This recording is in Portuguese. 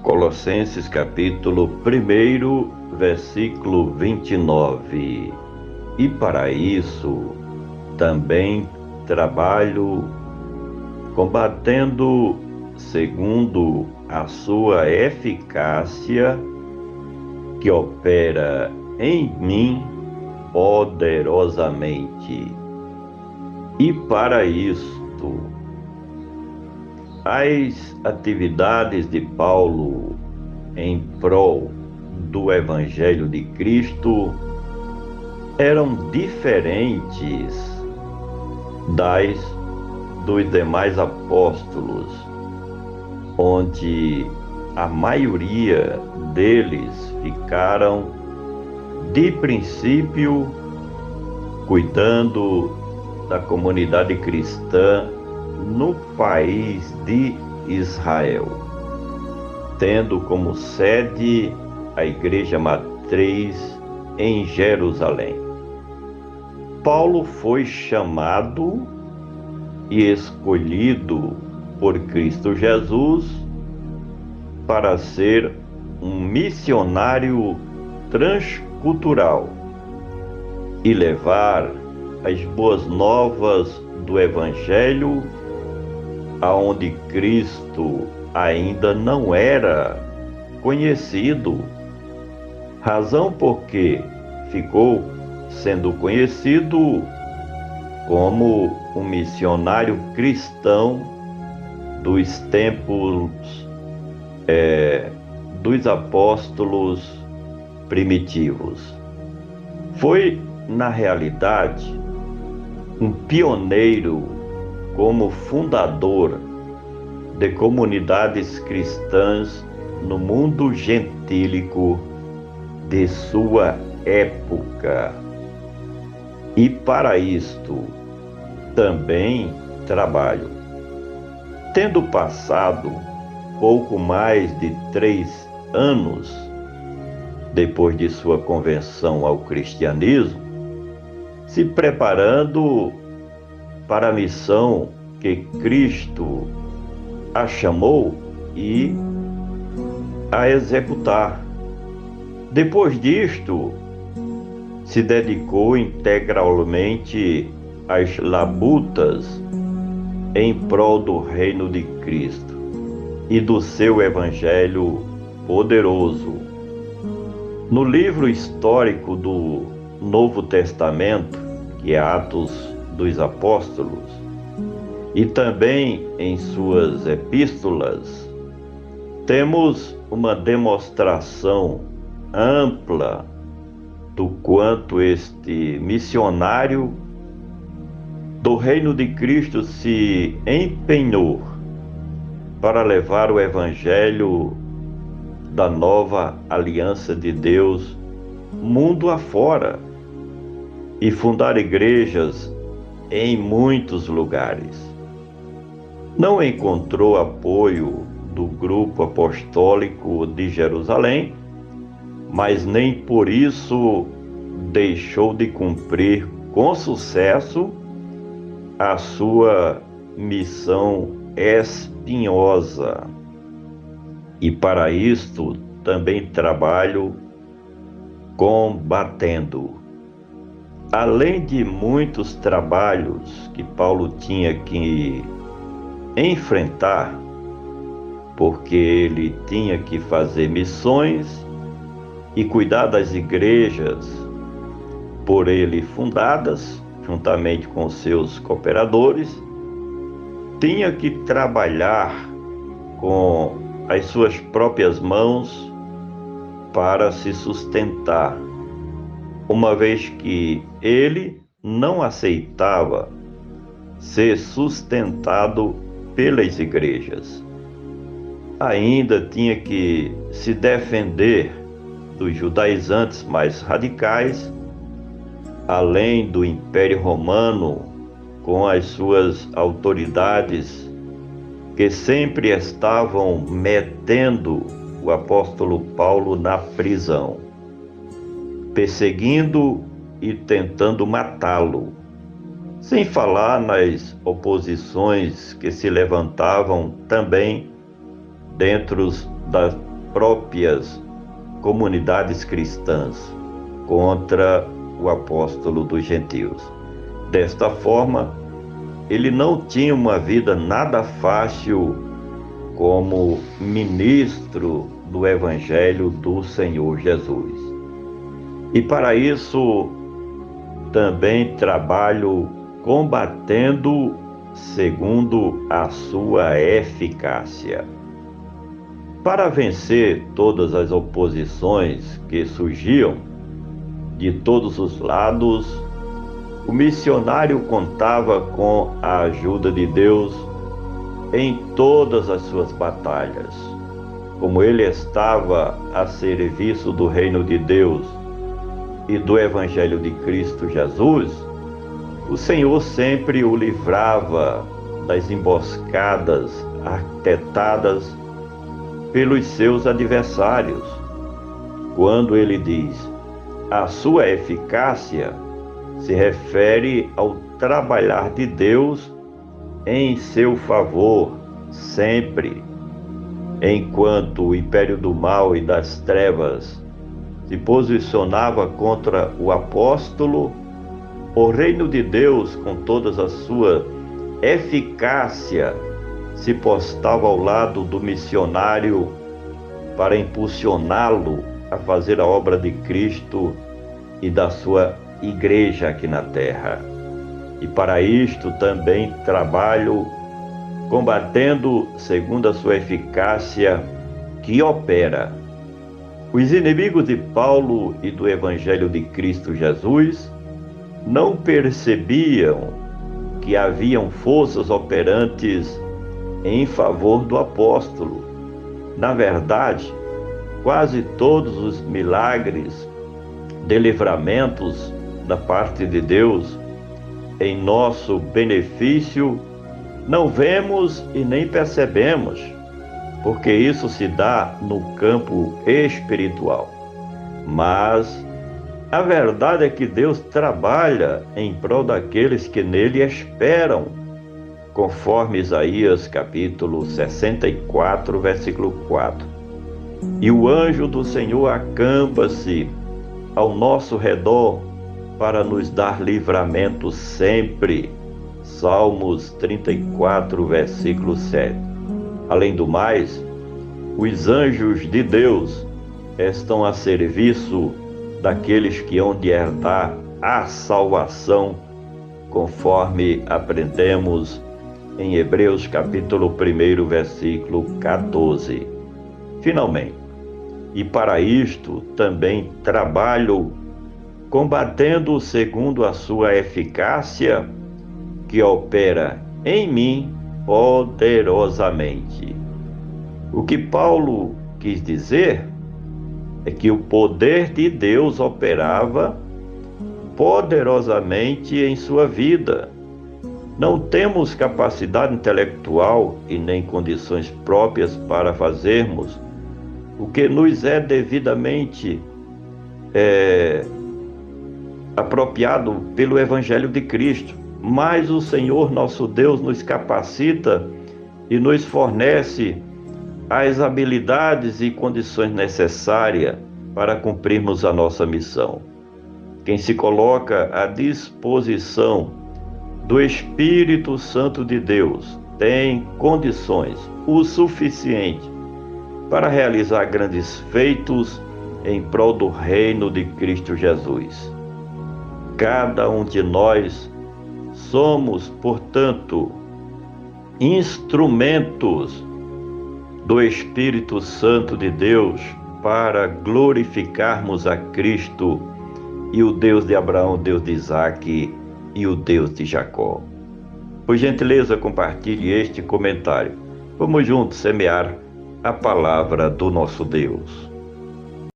Colossenses capítulo 1, versículo 29. E para isso também trabalho combatendo segundo a sua eficácia que opera em mim poderosamente. E para isto, as atividades de Paulo em prol do Evangelho de Cristo eram diferentes das dos demais apóstolos, onde a maioria deles ficaram, de princípio, cuidando da comunidade cristã no país de Israel, tendo como sede a Igreja Matriz em Jerusalém. Paulo foi chamado e escolhido por Cristo Jesus para ser um missionário transcultural e levar as boas novas do Evangelho aonde Cristo ainda não era conhecido, razão porque ficou sendo conhecido como um missionário cristão dos tempos dos apóstolos primitivos. Foi, na realidade, um pioneiro como fundador de comunidades cristãs no mundo gentílico de sua época. E para isto também trabalho. Tendo passado pouco mais de 3 anos depois de sua conversão ao cristianismo, se preparando para a missão que Cristo a chamou e a executar. Depois disto, se dedicou integralmente às labutas em prol do reino de Cristo e do seu Evangelho poderoso. No livro histórico do Novo Testamento, que é Atos dos Apóstolos, e também em suas epístolas, temos uma demonstração ampla do quanto este missionário do Reino de Cristo se empenhou para levar o Evangelho da nova aliança de Deus mundo afora e fundar igrejas em muitos lugares. Não encontrou apoio do grupo apostólico de Jerusalém, mas nem por isso deixou de cumprir com sucesso a sua missão espinhosa. E para isto também trabalho combatendo. Além de muitos trabalhos que Paulo tinha que enfrentar, porque ele tinha que fazer missões e cuidar das igrejas por ele fundadas, juntamente com seus cooperadores, tinha que trabalhar com as suas próprias mãos para se sustentar, uma vez que ele não aceitava ser sustentado pelas igrejas. Ainda tinha que se defender dos judaizantes mais radicais, além do Império Romano, com as suas autoridades que sempre estavam metendo o apóstolo Paulo na prisão, perseguindo e tentando matá-lo, sem falar nas oposições que se levantavam também dentro próprias comunidades cristãs contra o apóstolo dos gentios. Desta forma, ele não tinha uma vida nada fácil como ministro do Evangelho do Senhor Jesus. E para isso também trabalho combatendo segundo a sua eficácia. Para vencer todas as oposições que surgiam de todos os lados, o missionário contava com a ajuda de Deus em todas as suas batalhas. Como ele estava a serviço do reino de Deus e do Evangelho de Cristo Jesus, o Senhor sempre o livrava das emboscadas arquitetadas pelos seus adversários. Quando ele diz, a sua eficácia se refere ao trabalhar de Deus em seu favor, sempre. Enquanto o império do mal e das trevas se posicionava contra o apóstolo, o reino de Deus, com toda a sua eficácia, se postava ao lado do missionário para impulsioná-lo a fazer a obra de Cristo e da sua igreja aqui na terra. E para isto também trabalho combatendo segundo a sua eficácia que opera. Os inimigos de Paulo e do Evangelho de Cristo Jesus não percebiam que haviam forças operantes em favor do apóstolo. Na verdade, quase todos os milagres de livramentos da parte de Deus em nosso benefício não vemos e nem percebemos, porque isso se dá no campo espiritual. Mas a verdade é que Deus trabalha em prol daqueles que nele esperam, conforme Isaías capítulo 64, versículo 4. E o anjo do Senhor acampa-se ao nosso redor para nos dar livramento sempre. Salmos 34, versículo 7. Além do mais, os anjos de Deus estão a serviço daqueles que hão de herdar a salvação, conforme aprendemos em Hebreus capítulo 1, versículo 14. Finalmente, e para isto também trabalho combatendo segundo a sua eficácia, que opera em mim poderosamente. O que Paulo quis dizer é que o poder de Deus operava poderosamente em sua vida. Não temos capacidade intelectual e nem condições próprias para fazermos o que nos é devidamente apropriado pelo Evangelho de Cristo. Mas o Senhor nosso Deus nos capacita e nos fornece as habilidades e condições necessárias para cumprirmos a nossa missão. Quem se coloca à disposição do Espírito Santo de Deus tem condições o suficiente para realizar grandes feitos em prol do reino de Cristo Jesus. Cada um de nós somos, portanto, instrumentos do Espírito Santo de Deus para glorificarmos a Cristo e o Deus de Abraão, o Deus de Isaque e o Deus de Jacó. Por gentileza, compartilhe este comentário. Vamos juntos semear a palavra do nosso Deus.